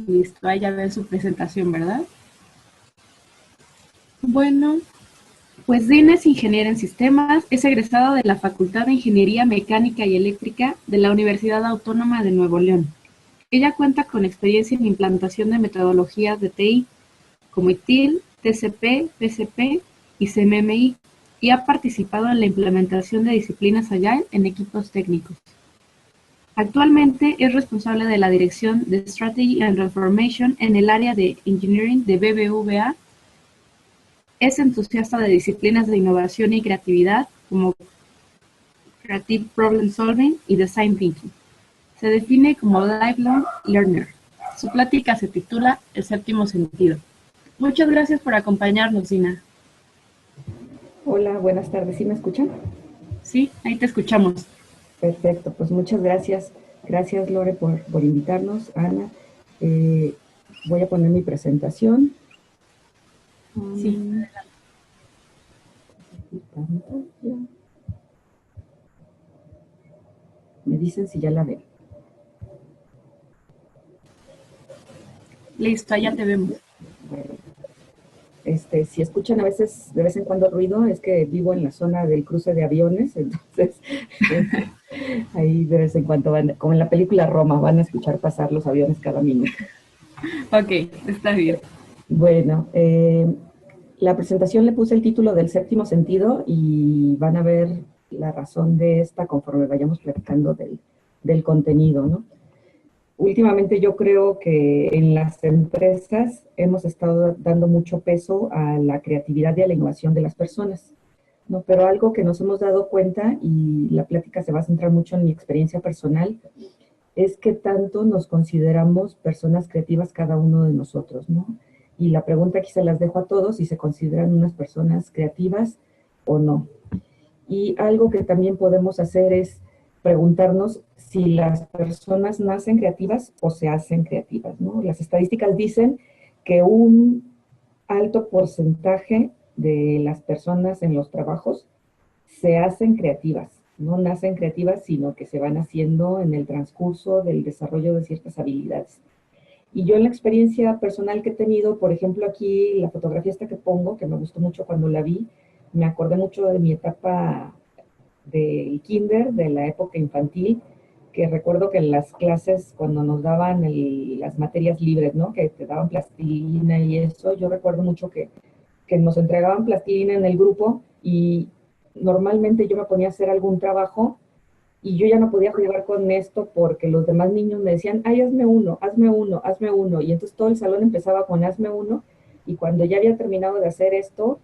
Listo, ahí ya ven su presentación, ¿verdad? Bueno, pues Dina es ingeniera en sistemas, es egresada de la Facultad de Ingeniería Mecánica y Eléctrica de la Universidad Autónoma de Nuevo León. Ella cuenta con experiencia en implantación de metodologías de TI, como ITIL, TCP, PCP y CMMI, y ha participado en la implementación de disciplinas Agile en equipos técnicos. Actualmente es responsable de la dirección de Strategy and Transformation en el área de Engineering de BBVA. Es entusiasta de disciplinas de innovación y creatividad como Creative Problem Solving y Design Thinking. Se define como Lifelong Learner. Su plática se titula El séptimo sentido. Muchas gracias por acompañarnos, Dina. Hola, buenas tardes. ¿Sí me escuchan? Sí, ahí te escuchamos. Perfecto, pues muchas gracias. Gracias, Lore, por invitarnos. Ana, voy a poner mi presentación. Sí. Me dicen si ya la ven. Listo, allá te vemos. Bueno, si escuchan a veces, de vez en cuando ruido, es que vivo en la zona del cruce de aviones, entonces ahí de vez en cuando van, como en la película Roma, van a escuchar pasar los aviones cada minuto. Ok, está bien. Bueno, la presentación le puse el título del séptimo sentido y van a ver la razón de esta conforme vayamos platicando del contenido, ¿no? Últimamente yo creo que en las empresas hemos estado dando mucho peso a la creatividad y a la innovación de las personas, ¿no? Pero algo que nos hemos dado cuenta, y la plática se va a centrar mucho en mi experiencia personal, es que tanto nos consideramos personas creativas cada uno de nosotros, ¿no? Y la pregunta aquí se las dejo a todos, si se consideran unas personas creativas o no. Y algo que también podemos hacer es preguntarnos si las personas nacen creativas o se hacen creativas, ¿no? Las estadísticas dicen que un alto porcentaje de las personas en los trabajos se hacen creativas, no nacen creativas, sino que se van haciendo en el transcurso del desarrollo de ciertas habilidades. Y yo en la experiencia personal que he tenido, por ejemplo, aquí la fotografía esta que pongo, que me gustó mucho cuando la vi, me acordé mucho de mi etapa del kinder, de la época infantil, que recuerdo que en las clases, cuando nos daban las materias libres, ¿no? Que te daban plastilina y eso, yo recuerdo mucho que nos entregaban plastilina en el grupo y normalmente yo me ponía a hacer algún trabajo y yo ya no podía jugar con esto porque los demás niños me decían, ay, hazme uno, hazme uno, hazme uno. Y entonces todo el salón empezaba con hazme uno y cuando ya había terminado de hacer esto,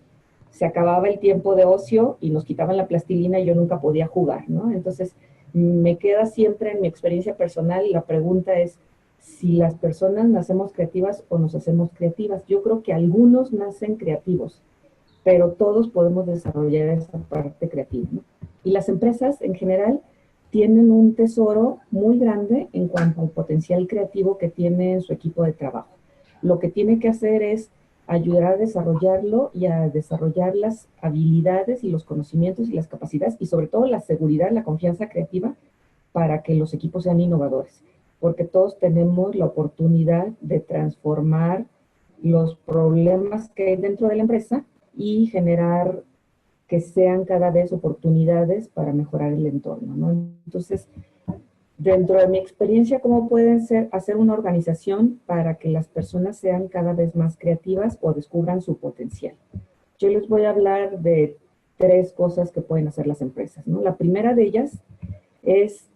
se acababa el tiempo de ocio y nos quitaban la plastilina y yo nunca podía jugar, ¿no? Entonces me queda siempre en mi experiencia personal la pregunta es si las personas nacemos creativas o nos hacemos creativas. Yo creo que algunos nacen creativos, pero todos podemos desarrollar esa parte creativa, ¿no? Y las empresas en general tienen un tesoro muy grande en cuanto al potencial creativo que tiene en su equipo de trabajo. Lo que tiene que hacer es ayudar a desarrollarlo y a desarrollar las habilidades y los conocimientos y las capacidades y sobre todo la seguridad, la confianza creativa para que los equipos sean innovadores, porque todos tenemos la oportunidad de transformar los problemas que hay dentro de la empresa y generar que sean cada vez oportunidades para mejorar el entorno, ¿no? Entonces, dentro de mi experiencia, ¿cómo pueden hacer una organización para que las personas sean cada vez más creativas o descubran su potencial? Yo les voy a hablar de 3 cosas que pueden hacer las empresas, ¿no? La primera de ellas es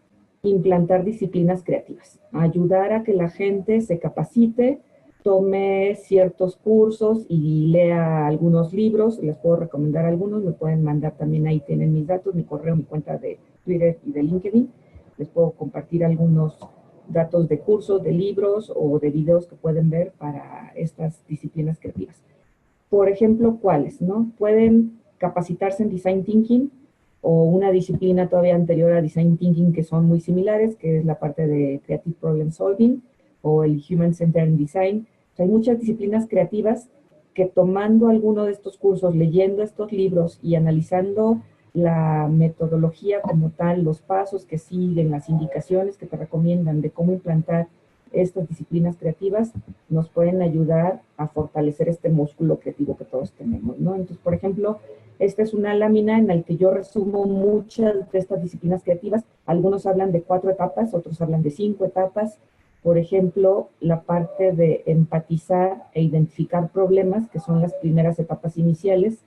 implantar disciplinas creativas, ayudar a que la gente se capacite, tome ciertos cursos y lea algunos libros. Les puedo recomendar algunos, me pueden mandar también, ahí tienen mis datos, mi correo, mi cuenta de Twitter y de LinkedIn. Les puedo compartir algunos datos de cursos, de libros o de videos que pueden ver para estas disciplinas creativas. Por ejemplo, ¿cuáles? ¿No? Pueden capacitarse en Design Thinking o una disciplina todavía anterior a Design Thinking que son muy similares, que es la parte de Creative Problem Solving o el Human Centered Design. O sea, hay muchas disciplinas creativas que tomando alguno de estos cursos, leyendo estos libros y analizando la metodología como tal, los pasos que siguen, las indicaciones que te recomiendan de cómo implantar estas disciplinas creativas nos pueden ayudar a fortalecer este músculo creativo que todos tenemos, ¿no? Entonces, por ejemplo, esta es una lámina en la que yo resumo muchas de estas disciplinas creativas. Algunos hablan de 4 etapas, otros hablan de 5 etapas. Por ejemplo, la parte de empatizar e identificar problemas, que son las primeras etapas iniciales.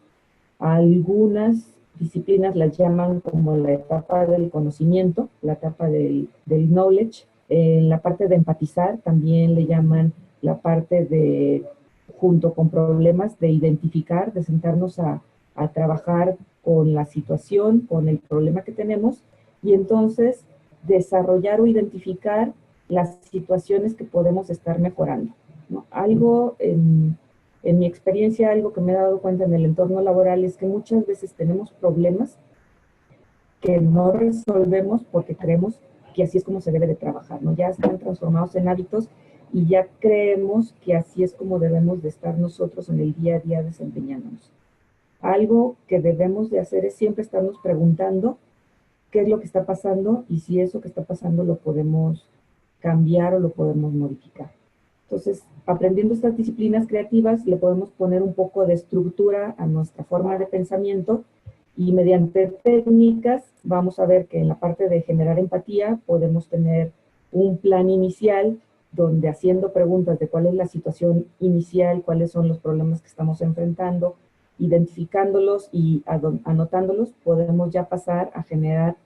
Algunas disciplinas las llaman como la etapa del conocimiento, la etapa del knowledge. En la parte de empatizar también le llaman la parte de, junto con problemas, de identificar, de sentarnos a trabajar con la situación, con el problema que tenemos, y entonces desarrollar o identificar las situaciones que podemos estar mejorando, ¿no? Algo en mi experiencia, algo que me he dado cuenta en el entorno laboral es que muchas veces tenemos problemas que no resolvemos porque creemos que así es como se debe de trabajar, ¿no? Ya están transformados en hábitos y ya creemos que así es como debemos de estar nosotros en el día a día desempeñándonos. Algo que debemos de hacer es siempre estarnos preguntando qué es lo que está pasando y si eso que está pasando lo podemos cambiar o lo podemos modificar. Entonces, aprendiendo estas disciplinas creativas, le podemos poner un poco de estructura a nuestra forma de pensamiento y mediante técnicas vamos a ver que en la parte de generar empatía podemos tener un plan inicial donde haciendo preguntas de cuál es la situación inicial, cuáles son los problemas que estamos enfrentando, identificándolos y anotándolos, podemos ya pasar a generar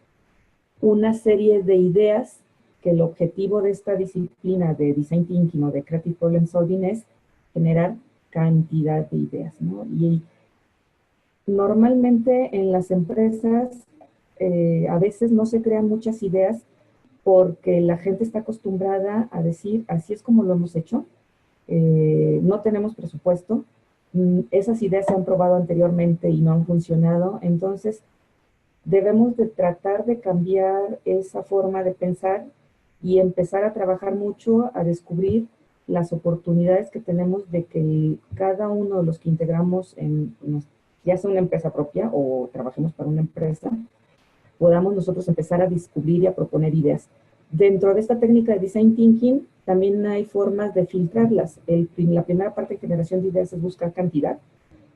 una serie de ideas que el objetivo de esta disciplina de Design Thinking o de Creative Problem Solving es generar cantidad de ideas, ¿no? Y normalmente en las empresas a veces no se crean muchas ideas porque la gente está acostumbrada a decir, así es como lo hemos hecho, no tenemos presupuesto, esas ideas se han probado anteriormente y no han funcionado, entonces debemos de tratar de cambiar esa forma de pensar y empezar a trabajar mucho a descubrir las oportunidades que tenemos de que cada uno de los que integramos ya sea una empresa propia o trabajemos para una empresa, podamos nosotros empezar a descubrir y a proponer ideas. Dentro de esta técnica de Design Thinking también hay formas de filtrarlas. La primera parte de generación de ideas es buscar cantidad,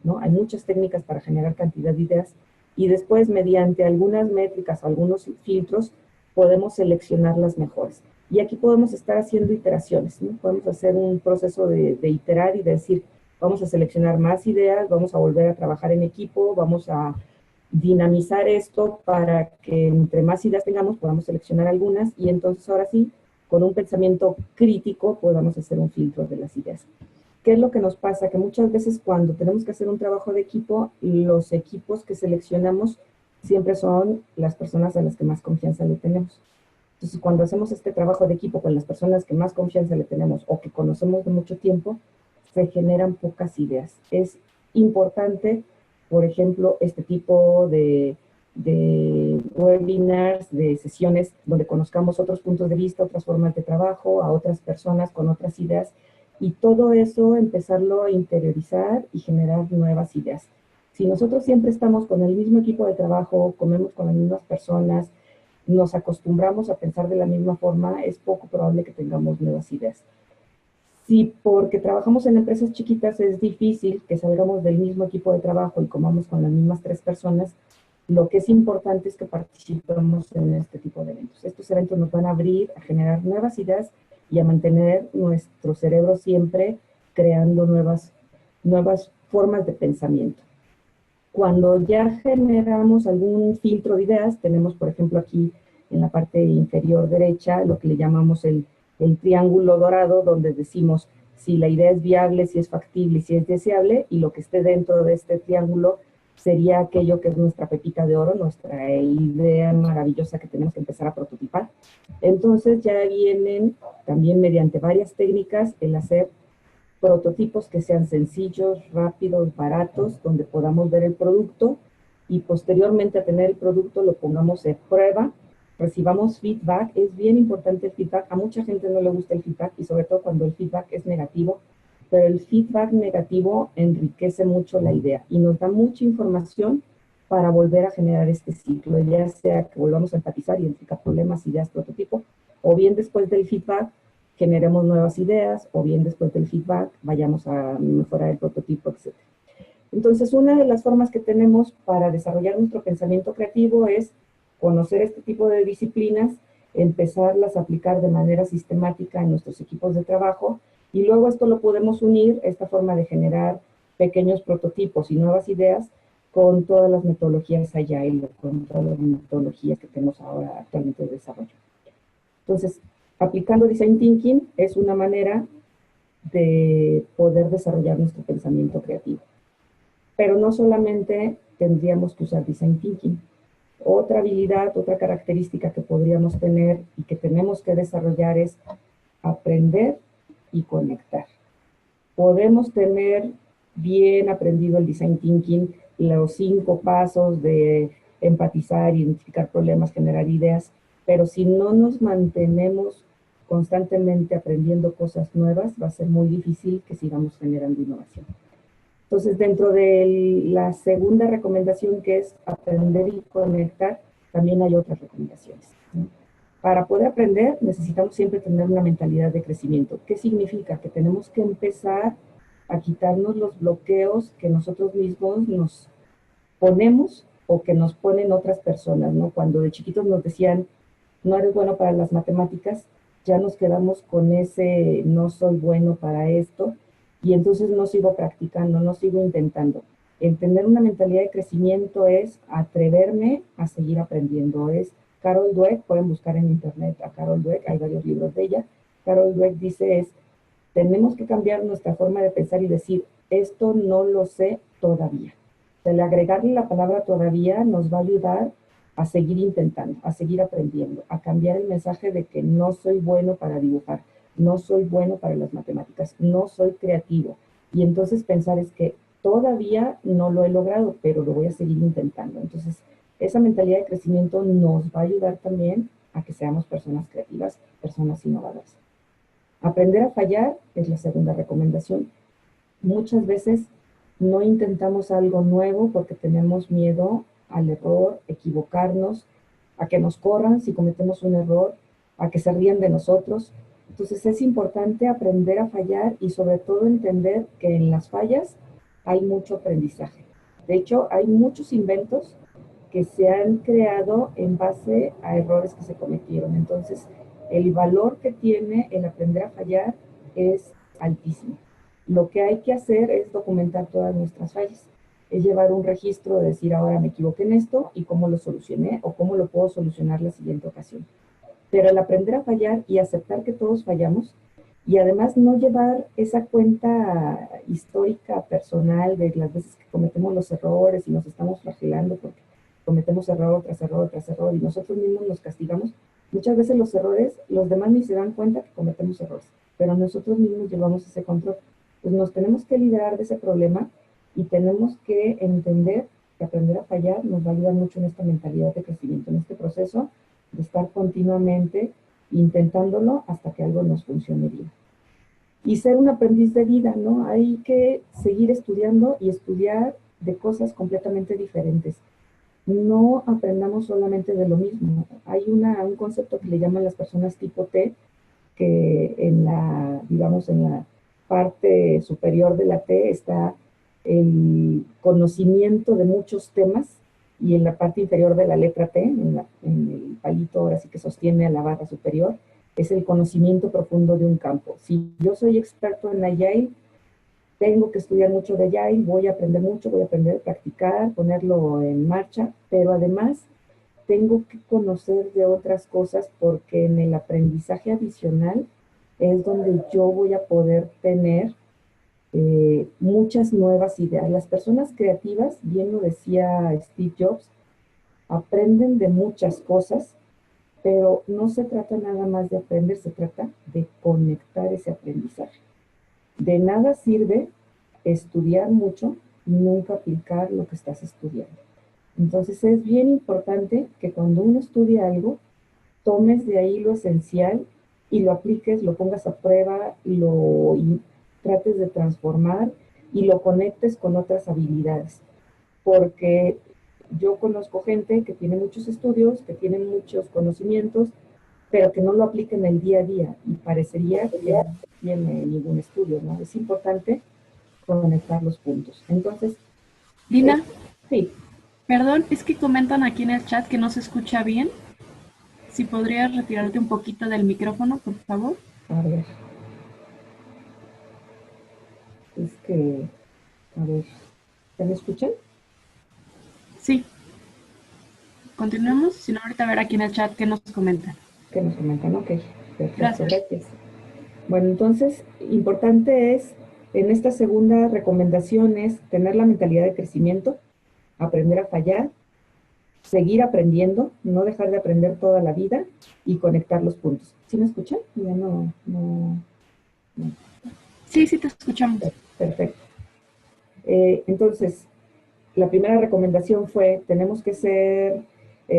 ¿no? Hay muchas técnicas para generar cantidad de ideas y después mediante algunas métricas o algunos filtros podemos seleccionar las mejores. Y aquí podemos estar haciendo iteraciones, ¿no? Podemos hacer un proceso de iterar y de decir, vamos a seleccionar más ideas, vamos a volver a trabajar en equipo, vamos a dinamizar esto para que entre más ideas tengamos podamos seleccionar algunas y entonces ahora sí, con un pensamiento crítico podamos hacer un filtro de las ideas. ¿Qué es lo que nos pasa? Que muchas veces cuando tenemos que hacer un trabajo de equipo, los equipos que seleccionamos siempre son las personas a las que más confianza le tenemos. Entonces, cuando hacemos este trabajo de equipo con las personas que más confianza le tenemos o que conocemos de mucho tiempo, se generan pocas ideas. Es importante, por ejemplo, este tipo de webinars, de sesiones donde conozcamos otros puntos de vista, otras formas de trabajo, a otras personas con otras ideas, y todo eso empezarlo a interiorizar y generar nuevas ideas. Si nosotros siempre estamos con el mismo equipo de trabajo, comemos con las mismas personas, nos acostumbramos a pensar de la misma forma, es poco probable que tengamos nuevas ideas. Si porque trabajamos en empresas chiquitas es difícil que salgamos del mismo equipo de trabajo y comamos con las mismas 3 personas, lo que es importante es que participemos en este tipo de eventos. Estos eventos nos van a abrir a generar nuevas ideas y a mantener nuestro cerebro siempre creando nuevas formas de pensamiento. Cuando ya generamos algún filtro de ideas, tenemos por ejemplo aquí en la parte inferior derecha lo que le llamamos el triángulo dorado, donde decimos si la idea es viable, si es factible, si es deseable, y lo que esté dentro de este triángulo sería aquello que es nuestra pepita de oro, nuestra idea maravillosa que tenemos que empezar a prototipar. Entonces ya vienen también mediante varias técnicas el hacer prototipos que sean sencillos, rápidos, baratos, donde podamos ver el producto y posteriormente a tener el producto lo pongamos en prueba, recibamos feedback. Es bien importante el feedback. A mucha gente no le gusta el feedback y sobre todo cuando el feedback es negativo, pero el feedback negativo enriquece mucho la idea y nos da mucha información para volver a generar este ciclo, ya sea que volvamos a empatizar, identificar problemas, ideas, prototipo, o bien después del feedback generemos nuevas ideas, o bien después del feedback vayamos a mejorar el prototipo, etc. Entonces, una de las formas que tenemos para desarrollar nuestro pensamiento creativo es conocer este tipo de disciplinas, empezarlas a aplicar de manera sistemática en nuestros equipos de trabajo, y luego esto lo podemos unir, esta forma de generar pequeños prototipos y nuevas ideas, con todas las metodologías Agile, con todas las metodologías que tenemos ahora actualmente de desarrollo. Entonces, aplicando Design Thinking es una manera de poder desarrollar nuestro pensamiento creativo. Pero no solamente tendríamos que usar Design Thinking. Otra habilidad, otra característica que podríamos tener y que tenemos que desarrollar es aprender y conectar. Podemos tener bien aprendido el Design Thinking, los 5 pasos de empatizar, identificar problemas, generar ideas, pero si no nos mantenemos constantemente aprendiendo cosas nuevas, va a ser muy difícil que sigamos generando innovación. Entonces, dentro de la segunda recomendación, que es aprender y conectar, también hay otras recomendaciones, ¿no? Para poder aprender, necesitamos siempre tener una mentalidad de crecimiento. ¿Qué significa? Que tenemos que empezar a quitarnos los bloqueos que nosotros mismos nos ponemos o que nos ponen otras personas, ¿no? Cuando de chiquitos nos decían, no eres bueno para las matemáticas, ya nos quedamos con ese no soy bueno para esto, y entonces no sigo practicando, no sigo intentando. El tener una mentalidad de crecimiento es atreverme a seguir aprendiendo. Es Carol Dweck, pueden buscar en internet a Carol Dweck, hay varios libros de ella. Carol Dweck dice tenemos que cambiar nuestra forma de pensar y decir, esto no lo sé todavía. El agregarle la palabra todavía nos va a ayudar a seguir intentando, a seguir aprendiendo, a cambiar el mensaje de que no soy bueno para dibujar, no soy bueno para las matemáticas, no soy creativo. Y entonces pensar es que todavía no lo he logrado, pero lo voy a seguir intentando. Entonces, esa mentalidad de crecimiento nos va a ayudar también a que seamos personas creativas, personas innovadoras. Aprender a fallar es la segunda recomendación. Muchas veces no intentamos algo nuevo porque tenemos miedo al error, equivocarnos, a que nos corran si cometemos un error, a que se rían de nosotros. Entonces es importante aprender a fallar y sobre todo entender que en las fallas hay mucho aprendizaje. De hecho, hay muchos inventos que se han creado en base a errores que se cometieron. Entonces, el valor que tiene el aprender a fallar es altísimo. Lo que hay que hacer es documentar todas nuestras fallas. Es llevar un registro de decir, ahora me equivoqué en esto y cómo lo solucioné o cómo lo puedo solucionar la siguiente ocasión. Pero el aprender a fallar y aceptar que todos fallamos, y además no llevar esa cuenta histórica personal de las veces que cometemos los errores y nos estamos flagelando porque cometemos error tras error tras error y nosotros mismos nos castigamos. Muchas veces los errores, los demás ni se dan cuenta que cometemos errores, pero nosotros mismos llevamos ese control. Pues nos tenemos que liberar de ese problema y tenemos que entender que aprender a fallar nos va a ayudar mucho en esta mentalidad de crecimiento, en este proceso de estar continuamente intentándolo hasta que algo nos funcione bien. Y ser un aprendiz de vida, ¿no? Hay que seguir estudiando y estudiar de cosas completamente diferentes. No aprendamos solamente de lo mismo. Hay un concepto que le llaman las personas tipo T, que en la, digamos, en la parte superior de la T está el conocimiento de muchos temas, y en la parte inferior de la letra T, en el palito ahora sí que sostiene a la barra superior, es el conocimiento profundo de un campo. Si yo soy experto en Agile, tengo que estudiar mucho de Agile, voy a aprender mucho, voy a aprender a practicar, ponerlo en marcha, pero además tengo que conocer de otras cosas porque en el aprendizaje adicional es donde yo voy a poder tener muchas nuevas ideas. Las personas creativas, bien lo decía Steve Jobs, aprenden de muchas cosas, pero no se trata nada más de aprender, se trata de conectar ese aprendizaje. De nada sirve estudiar mucho y nunca aplicar lo que estás estudiando. Entonces es bien importante que cuando uno estudia algo, tomes de ahí lo esencial y lo apliques, lo pongas a prueba, y trates de transformar y lo conectes con otras habilidades. Porque yo conozco gente que tiene muchos estudios, que tiene muchos conocimientos, pero que no lo aplique en el día a día, y parecería que no tiene ningún estudio, ¿no? Es importante conectar los puntos. Entonces, Dina, sí. perdón, es que comentan aquí en el chat que no se escucha bien. Si podrías retirarte un poquito del micrófono, por favor. A ver. Es que, a ver, ¿se me escuchan? Sí, continuemos. Si no, ahorita a ver aquí en el chat qué nos comentan. Que nos comentan, ok, perfecto, Gracias. gracias. Bueno, entonces, importante es, en esta segunda recomendación es tener la mentalidad de crecimiento, aprender a fallar, seguir aprendiendo, no dejar de aprender toda la vida y conectar los puntos. ¿Sí me escuchan? Ya no. Sí, sí te escuchamos. Perfecto. Entonces, la primera recomendación fue, tenemos que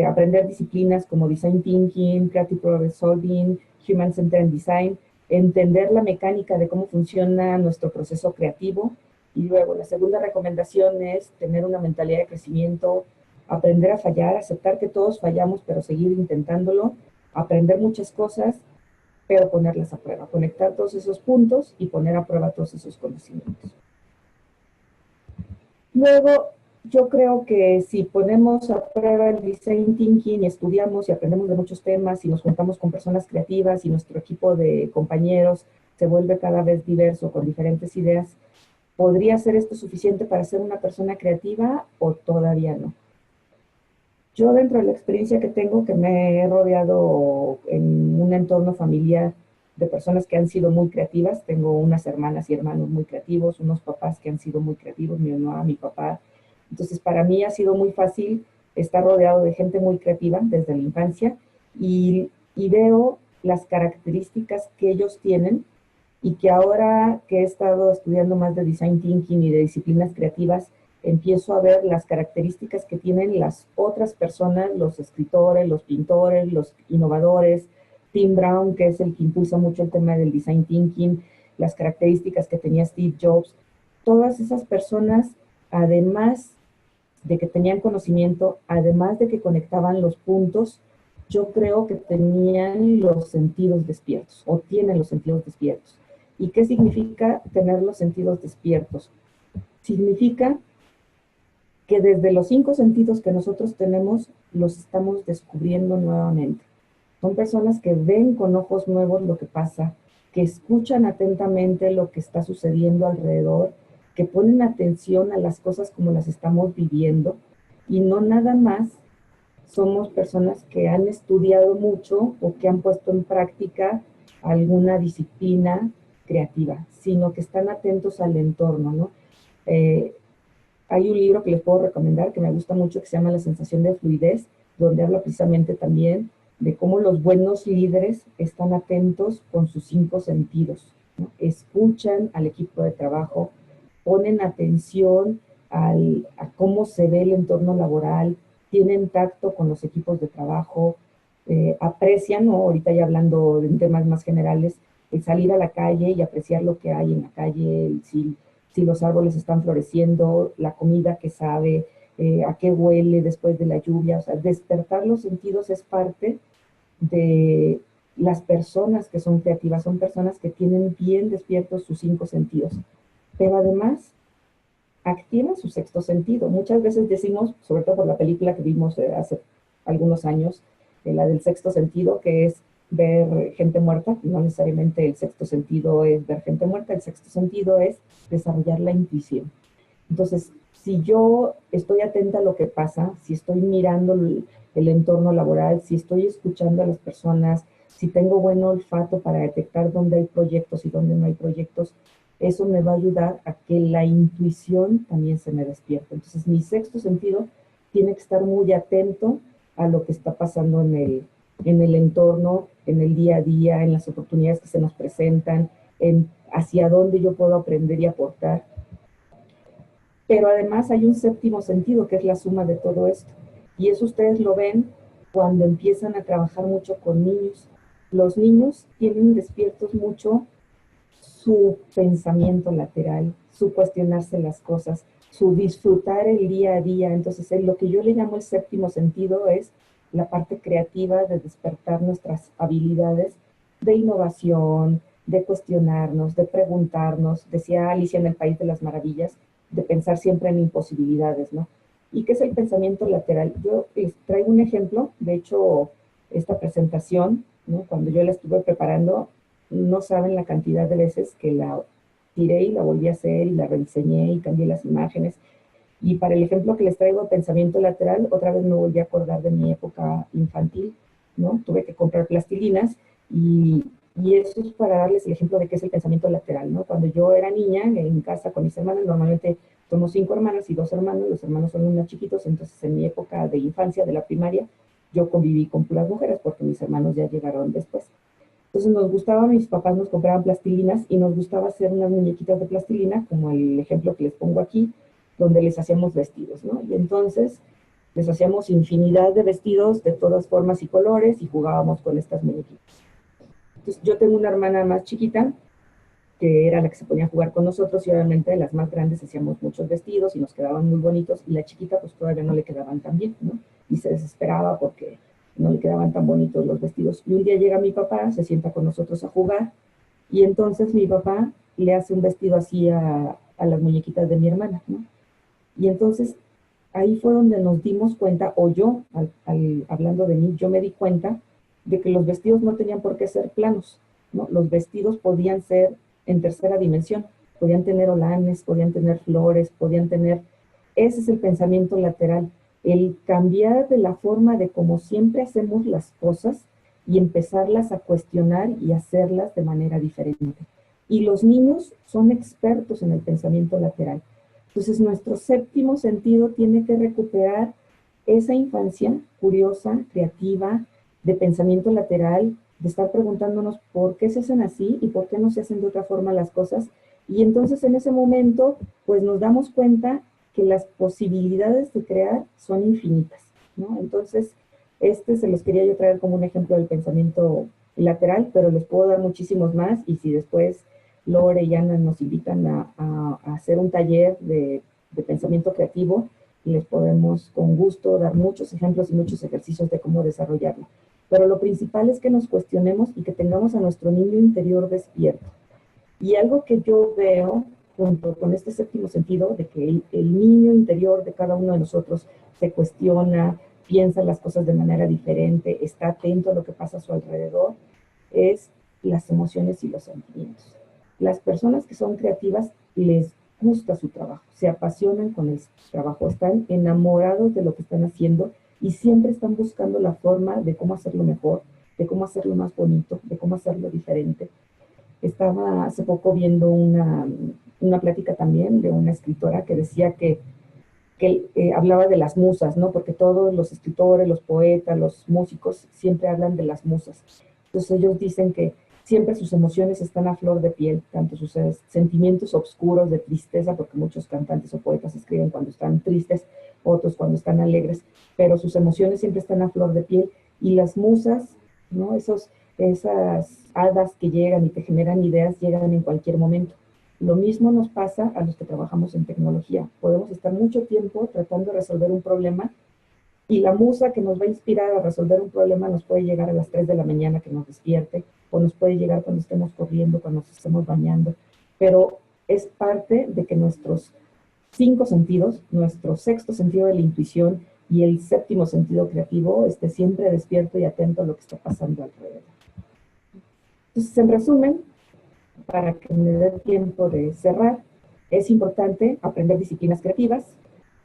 aprender disciplinas como Design Thinking, Creative Problem Solving, Human Centered Design, entender la mecánica de cómo funciona nuestro proceso creativo. Y luego, la segunda recomendación es tener una mentalidad de crecimiento, aprender a fallar, aceptar que todos fallamos, pero seguir intentándolo, aprender muchas cosas, pero ponerlas a prueba, conectar todos esos puntos y poner a prueba todos esos conocimientos. Luego, yo creo que si ponemos a prueba el design thinking y estudiamos y aprendemos de muchos temas y nos juntamos con personas creativas y nuestro equipo de compañeros se vuelve cada vez diverso con diferentes ideas, ¿podría ser esto suficiente para ser una persona creativa o todavía no? Yo, dentro de la experiencia que tengo, que me he rodeado en un entorno familiar de personas que han sido muy creativas, tengo unas hermanas y hermanos muy creativos, unos papás que han sido muy creativos, mi mamá, mi papá. Entonces, para mí ha sido muy fácil estar rodeado de gente muy creativa desde la infancia, y veo las características que ellos tienen, y que ahora que he estado estudiando más de design thinking y de disciplinas creativas, empiezo a ver las características que tienen las otras personas, los escritores, los pintores, los innovadores, Tim Brown, que es el que impulsa mucho el tema del design thinking, las características que tenía Steve Jobs. Todas esas personas, además de que tenían conocimiento, además de que conectaban los puntos, yo creo que tenían los sentidos despiertos, o tienen los sentidos despiertos. ¿Y qué significa tener los sentidos despiertos? Significa que desde los 5 sentidos que nosotros tenemos, los estamos descubriendo nuevamente. Son personas que ven con ojos nuevos lo que pasa, que escuchan atentamente lo que está sucediendo alrededor, que ponen atención a las cosas como las estamos viviendo, y no nada más somos personas que han estudiado mucho o que han puesto en práctica alguna disciplina creativa, sino que están atentos al entorno, ¿no? Hay un libro que les puedo recomendar que me gusta mucho, que se llama La sensación de fluidez, donde habla precisamente también de cómo los buenos líderes están atentos con sus 5 sentidos, ¿no? Escuchan al equipo de trabajo, ponen atención a cómo se ve el entorno laboral, tienen tacto con los equipos de trabajo, aprecian, ¿no? Ahorita ya hablando de temas más generales, el salir a la calle y apreciar lo que hay en la calle, si los árboles están floreciendo, la comida que sabe, a qué huele después de la lluvia. O sea, despertar los sentidos es parte de las personas que son creativas, son personas que tienen bien despiertos sus 5 sentidos, pero además activan su sexto sentido. Muchas veces decimos, sobre todo por la película que vimos hace algunos años, la del sexto sentido, que es ver gente muerta. No necesariamente el sexto sentido es ver gente muerta, el sexto sentido es desarrollar la intuición. Entonces, si yo estoy atenta a lo que pasa, si estoy mirando el entorno laboral, si estoy escuchando a las personas, si tengo buen olfato para detectar dónde hay proyectos y dónde no hay proyectos, eso me va a ayudar a que la intuición también se me despierte. Entonces, mi sexto sentido tiene que estar muy atento a lo que está pasando en el entorno, en el día a día, en las oportunidades que se nos presentan, en hacia dónde yo puedo aprender y aportar. Pero además hay un séptimo sentido, que es la suma de todo esto. Y eso ustedes lo ven cuando empiezan a trabajar mucho con niños. Los niños tienen despiertos mucho su pensamiento lateral, su cuestionarse las cosas, su disfrutar el día a día. Entonces, lo que yo le llamo el séptimo sentido es la parte creativa de despertar nuestras habilidades de innovación, de cuestionarnos, de preguntarnos, decía Alicia en el País de las Maravillas, de pensar siempre en imposibilidades, ¿no? ¿Y qué es el pensamiento lateral? Yo les traigo un ejemplo, de hecho, esta presentación, ¿no? Cuando yo la estuve preparando, no saben la cantidad de veces que la tiré y la volví a hacer y la rediseñé y cambié las imágenes. Y para el ejemplo que les traigo de pensamiento lateral, otra vez me volví a acordar de mi época infantil, ¿no? Tuve que comprar plastilinas y eso es para darles el ejemplo de qué es el pensamiento lateral, ¿no? Cuando yo era niña, en casa con mis hermanas, normalmente somos 5 hermanas y 2 hermanos, los hermanos son unos chiquitos, entonces en mi época de infancia, de la primaria, yo conviví con puras mujeres porque mis hermanos ya llegaron después. Entonces nos gustaba, mis papás nos compraban plastilinas y nos gustaba hacer unas muñequitas de plastilina, como el ejemplo que les pongo aquí, donde les hacíamos vestidos, ¿no? Y entonces les hacíamos infinidad de vestidos de todas formas y colores y jugábamos con estas muñequitas. Entonces yo tengo una hermana más chiquita, que era la que se ponía a jugar con nosotros, y obviamente las más grandes hacíamos muchos vestidos y nos quedaban muy bonitos, y la chiquita pues todavía no le quedaban tan bien, ¿no? Y se desesperaba porque no le quedaban tan bonitos los vestidos. Y un día llega mi papá, se sienta con nosotros a jugar, y entonces mi papá le hace un vestido así a las muñequitas de mi hermana, ¿no? Y entonces ahí fue donde nos dimos cuenta, o yo, hablando de mí, yo me di cuenta de que los vestidos no tenían por qué ser planos, ¿no? Los vestidos podían ser en tercera dimensión, podían tener olanes, podían tener flores, podían tener... Ese es el pensamiento lateral, el cambiar de la forma de como siempre hacemos las cosas y empezarlas a cuestionar y hacerlas de manera diferente. Y los niños son expertos en el pensamiento lateral. Entonces, nuestro séptimo sentido tiene que recuperar esa infancia curiosa, creativa, de pensamiento lateral, de estar preguntándonos por qué se hacen así y por qué no se hacen de otra forma las cosas. Y entonces, en ese momento, pues nos damos cuenta que las posibilidades de crear son infinitas, ¿no? Entonces, este se los quería yo traer como un ejemplo del pensamiento lateral, pero les puedo dar muchísimos más, y si después Lore y Ana nos invitan a hacer un taller de pensamiento creativo, y les podemos con gusto dar muchos ejemplos y muchos ejercicios de cómo desarrollarlo. Pero lo principal es que nos cuestionemos y que tengamos a nuestro niño interior despierto. Y algo que yo veo junto con este séptimo sentido, de que el niño interior de cada uno de nosotros se cuestiona, piensa las cosas de manera diferente, está atento a lo que pasa a su alrededor, es las emociones y los sentimientos. Las personas que son creativas les gusta su trabajo, se apasionan con el trabajo, están enamorados de lo que están haciendo y siempre están buscando la forma de cómo hacerlo mejor, de cómo hacerlo más bonito, de cómo hacerlo diferente. Estaba hace poco viendo una plática también de una escritora que decía que hablaba de las musas, ¿no? Porque todos los escritores, los poetas, los músicos siempre hablan de las musas. Entonces ellos dicen que siempre sus emociones están a flor de piel, tanto sus sentimientos oscuros de tristeza, porque muchos cantantes o poetas escriben cuando están tristes, otros cuando están alegres, pero sus emociones siempre están a flor de piel, y las musas, ¿no? Esas hadas que llegan y te generan ideas, llegan en cualquier momento. Lo mismo nos pasa a los que trabajamos en tecnología. Podemos estar mucho tiempo tratando de resolver un problema, y la musa que nos va a inspirar a resolver un problema nos puede llegar a las 3 de la mañana que nos despierte, o nos puede llegar cuando estemos corriendo, cuando nos estemos bañando. Pero es parte de que nuestros 5 sentidos, nuestro sexto sentido de la intuición y el séptimo sentido creativo, esté siempre despierto y atento a lo que está pasando alrededor. Entonces, en resumen, para que me dé tiempo de cerrar, es importante aprender disciplinas creativas,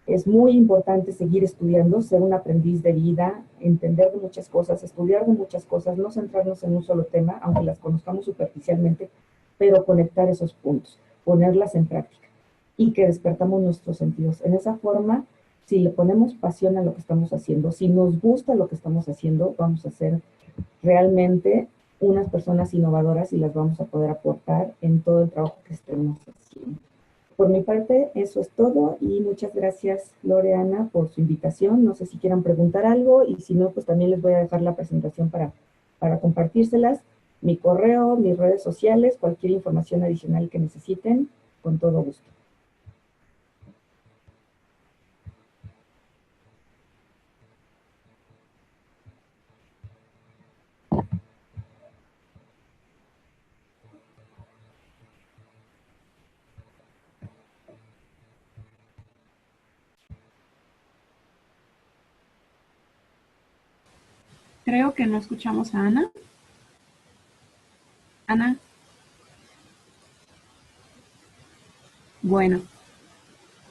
es muy importante seguir estudiando, ser un aprendiz de vida, entender de muchas cosas, estudiar de muchas cosas, no centrarnos en un solo tema, aunque las conozcamos superficialmente, pero conectar esos puntos, ponerlas en práctica, y que despertamos nuestros sentidos. En esa forma, si le ponemos pasión a lo que estamos haciendo, si nos gusta lo que estamos haciendo, vamos a ser realmente unas personas innovadoras y las vamos a poder aportar en todo el trabajo que estemos haciendo. Por mi parte, eso es todo, y muchas gracias, Loreana, por su invitación. No sé si quieran preguntar algo, y si no, pues también les voy a dejar la presentación para compartírselas. Mi correo, mis redes sociales, cualquier información adicional que necesiten, con todo gusto. Creo que no escuchamos a Ana. Ana. Bueno,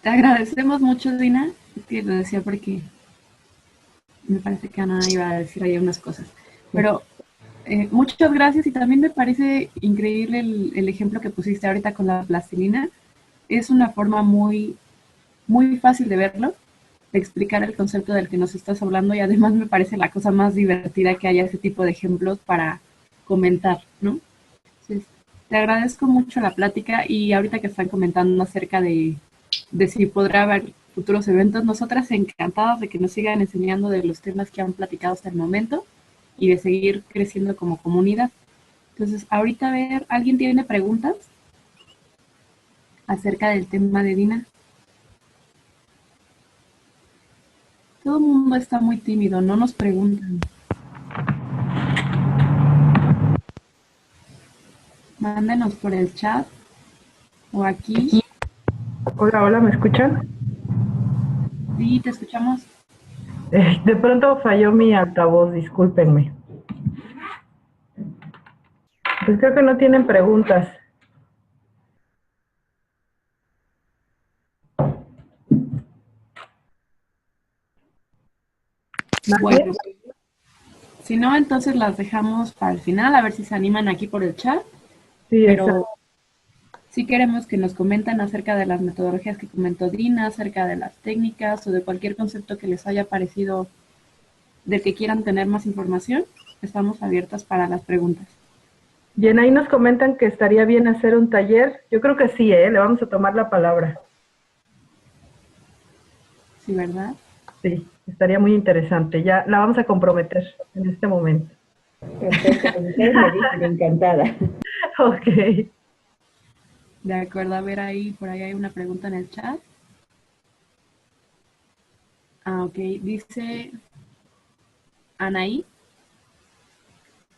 te agradecemos mucho, Dina. Es que lo decía porque me parece que Ana iba a decir ahí unas cosas. Pero muchas gracias, y también me parece increíble el ejemplo que pusiste ahorita con la plastilina. Es una forma muy, muy fácil de verlo, de explicar el concepto del que nos estás hablando, y además me parece la cosa más divertida que haya ese tipo de ejemplos para comentar, ¿no? Entonces, te agradezco mucho la plática, y ahorita que están comentando acerca de si podrá haber futuros eventos, nosotras encantadas de que nos sigan enseñando de los temas que han platicado hasta el momento y de seguir creciendo como comunidad. Entonces, ahorita a ver, ¿alguien tiene preguntas acerca del tema de Dina? Todo el mundo está muy tímido, no nos preguntan. Mándenos por el chat o aquí. Hola, hola, ¿me escuchan? Sí, te escuchamos. De pronto falló mi altavoz, discúlpenme. Pues creo que no tienen preguntas. Bueno, si no, entonces las dejamos para el final, a ver si se animan aquí por el chat. Sí, Pero sí queremos que nos comenten acerca de las metodologías que comentó Dina, acerca de las técnicas o de cualquier concepto que les haya parecido, del que quieran tener más información. Estamos abiertas para las preguntas. Y en ahí nos comentan que estaría bien hacer un taller. Yo creo que sí, le vamos a tomar la palabra. Sí, ¿verdad? Sí, estaría muy interesante. Ya la vamos a comprometer en este momento. Perfecto, pues ustedes me dicen, encantada. Ok. De acuerdo, a ver ahí, por ahí hay una pregunta en el chat. Ah, ok, dice Anaí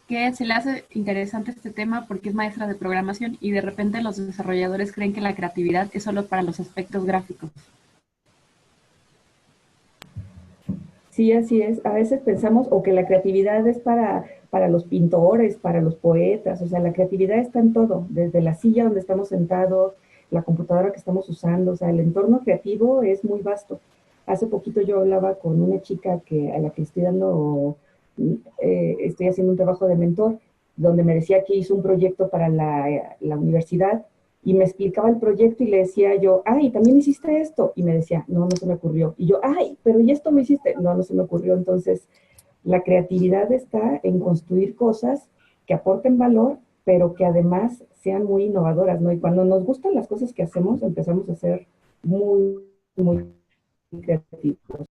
que se le hace interesante este tema porque es maestra de programación y de repente los desarrolladores creen que la creatividad es solo para los aspectos gráficos. Sí, así es. A veces pensamos o que la creatividad es para los pintores, para los poetas, o sea, la creatividad está en todo, desde la silla donde estamos sentados, la computadora que estamos usando, o sea, el entorno creativo es muy vasto. Hace poquito yo hablaba con una chica a la que estoy dando, estoy haciendo un trabajo de mentor, donde me decía que hizo un proyecto para la universidad y me explicaba el proyecto y le decía yo, ay, también hiciste esto. Y me decía, no, no se me ocurrió. Y yo, ay, pero ¿y esto me hiciste? No, no se me ocurrió. Entonces, la creatividad está en construir cosas que aporten valor, pero que además sean muy innovadoras, ¿no? Y cuando nos gustan las cosas que hacemos, empezamos a ser muy, muy creativos.